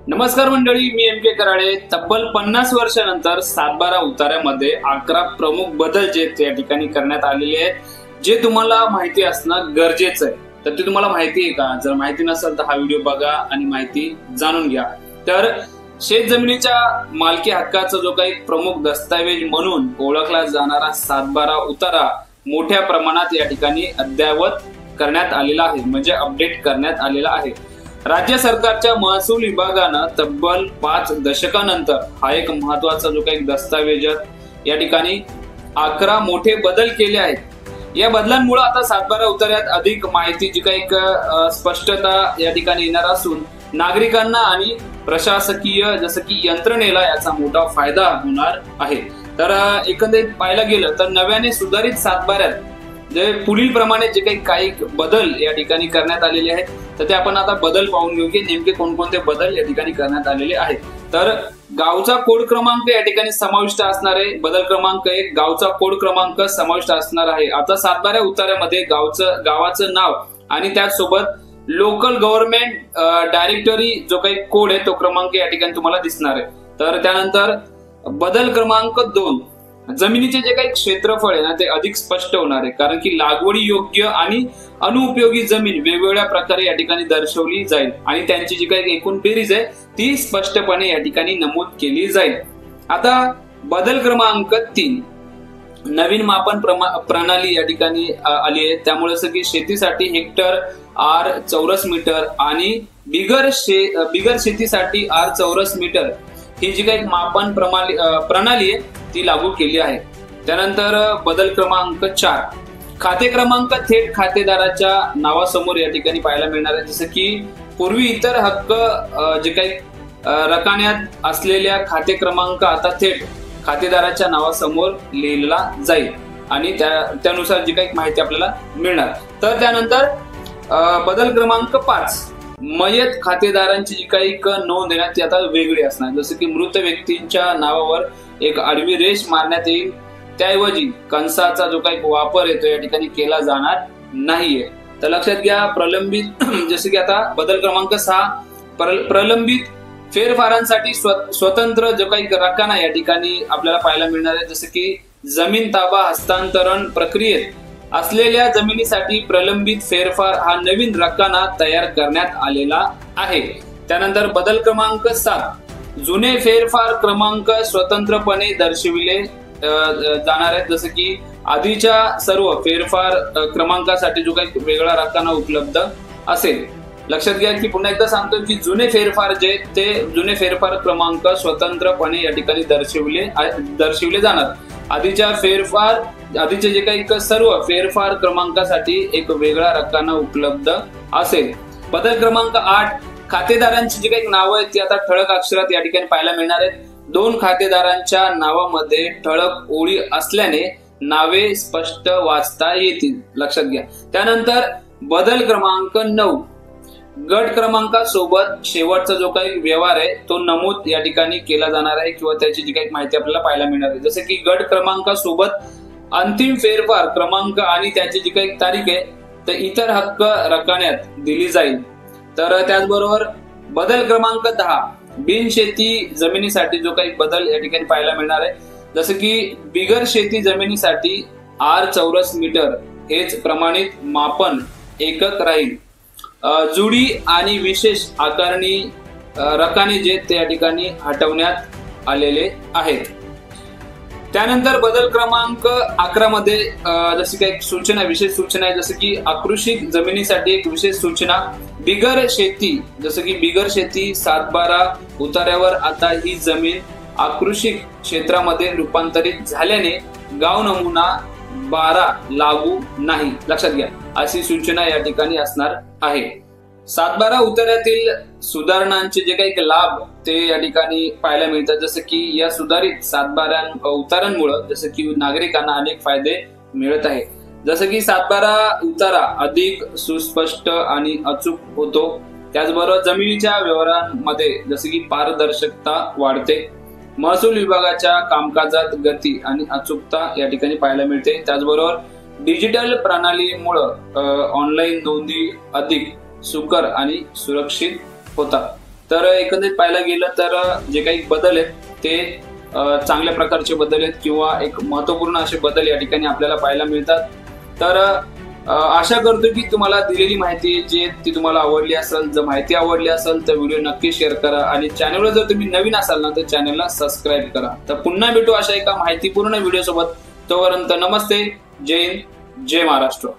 नमस्कार मंडळी, मी एम के कराळे. तब्बल 50 वर्षानंतर सातबारा उतार्यामध्ये 11 प्रमुख बदल जे त्या ठिकाणी करण्यात आलेले आहेत, जे तुम्हाला माहिती असणं गरजेचं आहे. तर ते तुम्हाला माहिती आहे का? जर माहिती नसेल तर हा व्हिडिओ बघा आणि माहिती जाणून घ्या. तर शेत जमिनीच्या मालकी हक्काचा जो काही प्रमुख दस्तावेज म्हणून ओळखला जाणारा सातबारा उतारा मोठ्या प्रमाणात या ठिकाणी अद्ययावत करण्यात आलेला आहे, म्हणजे अपडेट करण्यात आलेला आहे. राज्य सरकारच्या महसूल विभागानं तब्बल 5 दशकानंतर हा एक महत्वाचा जो काही दस्तावेज या ठिकाणी 11 मोठे बदल केले आहेत. या बदलांमुळे आता सातबारा उतार्यात अधिक माहिती जी काही स्पष्टता या ठिकाणी येणार असून नागरिकांना आणि प्रशासकीय जसं की यंत्रणेला याचा मोठा फायदा होणार आहे. तर एकंदरीत पाहायला गेलं तर नव्याने सुधारित सातबाऱ्यात जे पुढील प्रमाणे जे काही बदल या ठिकाणी करण्यात आलेले आहेत, तर ते आपण आता बदल पाहून घेऊ की नेमके कोणकोणते बदल या ठिकाणी करण्यात आलेले आहेत. तर गावचा कोड क्रमांक या ठिकाणी समाविष्ट असणार आहे. बदल क्रमांक 1, गावचा कोड क्रमांक समाविष्ट असणार आहे. आता सातबारा उतार्यामध्ये गावाचं नाव आणि त्याचसोबत लोकल गव्हर्नमेंट डायरेक्टरी जो काही कोड आहे तो क्रमांक या ठिकाणी तुम्हाला दिसणार आहे. तर त्यानंतर बदल क्रमांक 2, जमिनीचे जे काही क्षेत्रफळ आहे ना ते अधिक स्पष्ट होणार आहे, कारण की लागवडी योग्य आणि अनुपयोगी जमीन वेगवेगळ्या प्रकारे या ठिकाणी दर्शवली जाईल आणि त्यांची जी काही एकूण बेरीज आहे ती स्पष्टपणे या ठिकाणी नमूद केली जाईल. आता बदल क्रमांक 3, नवीन मापन प्रणाली या ठिकाणी आली आहे. त्यामुळे सगळी शेतीसाठी हेक्टर R चौरस मीटर आणि बिगर शेतीसाठी R चौरस मीटर ही जी काही मापन प्रणाली आहे ती लागू केली आहे. त्यानंतर बदल क्रमांक 4, खाते क्रमांक थेट खातेदाराच्या नावासमोर या ठिकाणी पाहायला मिळणार आहे. जसं की पूर्वी इतर हक्क जे काही रकान्यात असलेल्या खाते क्रमांक आता थेट खातेदाराच्या नावासमोर लिहिला जाईल आणि त्यानुसार जी काही माहिती आपल्याला मिळणार. तर त्यानंतर बदल क्रमांक 5, मयत खातेदारांची जी काही नोंद आहे ती आता वेगळी असणार. जसं की मृत व्यक्तींच्या नावावर एक आडवी रेष मारण्यात येईल, त्याऐवजी कंसाचा जो काही वापर येतो या ठिकाणी केला जाणार नाहीये. तर लक्षात घ्या, प्रलंबित जसं की आता बदल क्रमांक 6, प्रलंबित फेरफारांसाठी स्वतंत्र जो काही रकाना या ठिकाणी आपल्याला पाहायला मिळणार आहे. जसं की जमीन ताबा हस्तांतरण प्रक्रियेत असलेल्या जमिनीसाठी प्रलंबित फेरफार हा नवीन रकाना तयार करण्यात आलेला आहे. त्यानंतर बदल क्रमांक 7, जुने फेरफार क्रमांक स्वतंत्रपणे दर्शविले जाणार आहेत. जसं की आधीच्या सर्व फेरफार क्रमांकासाठी जो काही वेगळा रकाना उपलब्ध असेल. लक्षात घ्या की पुन्हा एकदा सांगतो की जुने फेरफार जे ते जुने फेरफार क्रमांक स्वतंत्रपणे या ठिकाणी दर्शविले जाणार. आधीचे जे काही सर्व फेरफार क्रमांकासाठी एक वेगळा रकाना उपलब्ध असेल. बदल क्रमांक 8, खातेदारांची जी काही नावं आहेत ती आता ठळक अक्षरात या ठिकाणी पाहायला मिळणार आहेत. 2 खातेदारांच्या नावामध्ये ठळक ओळी असल्याने नावे स्पष्ट वाचता येतील. लक्षात घ्या. त्यानंतर बदल क्रमांक 9, गट क्रमांकासोबत शेवटचा जो काही व्यवहार आहे तो नमूद या ठिकाणी केला जाणार आहे किंवा त्याची जी काही माहिती आपल्याला पाहायला मिळणार आहे. जसं की गट क्रमांकासोबत अंतिम फेरफार क्रमांक आणि त्याची जी काही तारीख आहे तर इतर हक्क रकान्यात दिली जाईल. तर त्याचबरोबर बदल क्रमांक 10, बिनशेती जमिनीसाठी जो काही बदल या ठिकाणी पाहायला मिळणार आहे. जसं की बिगर शेती जमिनीसाठी R चौरस मीटर हेच प्रमाणित मापन एकक राहील. जुडी आणि विशेष आकारणी रकाने जे त्या ठिकाणी हटवण्यात आलेले आहेत. त्यानंतर बदल क्रमांक 11 मध्ये जशी काही सूचना, विशेष सूचना आहे. जसं की आकृषिक जमिनीसाठी एक विशेष सूचना, बिगर शेती, जसं की बिगर शेती सातबारा उतार्यावर आता ही जमीन आकृषिक क्षेत्रामध्ये रूपांतरित झाल्याने गाव नमुना 12 लागू नाही. लक्षात घ्या, अशी सूचना या ठिकाणी असणार आहे. सातबारा उतार्यातील सुधारणांचे जे काही लाभ ते या ठिकाणी पाहायला मिळतात. जसं की या सुधारित सातबारा उतारांमुळे जसं की नागरिकांना अनेक फायदे मिळत आहेत. जसं की सातबारा उतारा अधिक सुस्पष्ट आणि अचूक होतो. त्याचबरोबर जमिनीच्या व्यवहारांमध्ये जसं की पारदर्शकता वाढते. महसूल विभागाच्या कामकाजात गती आणि अचूकता या ठिकाणी पाहायला मिळते. त्याचबरोबर डिजिटल प्रणालीमुळे ऑनलाईन नोंदी अधिक सुकर आणि सुरक्षित होतात. तर एकंदरीत पाहायला गेलं तर जे काही बदल आहेत ते चांगल्या प्रकारचे बदल आहेत किंवा एक महत्वपूर्ण असे बदल या ठिकाणी आपल्याला पाहायला मिळतात। तर आशा करतो की तुम्हाला दिलेली माहिती जी ती तुम्हाला आवडली असेल। जर माहिती आवडली असेल तर व्हिडिओ नक्की शेअर करा आणि चॅनलवर जर तुम्ही नवीन असाल ना तर चॅनलला सबस्क्राईब करा। तर पुन्हा भेटू अशा एका माहितीपूर्ण व्हिडिओ सोबत। तोपर्यंत नमस्ते, जय हिंद, जय महाराष्ट्र।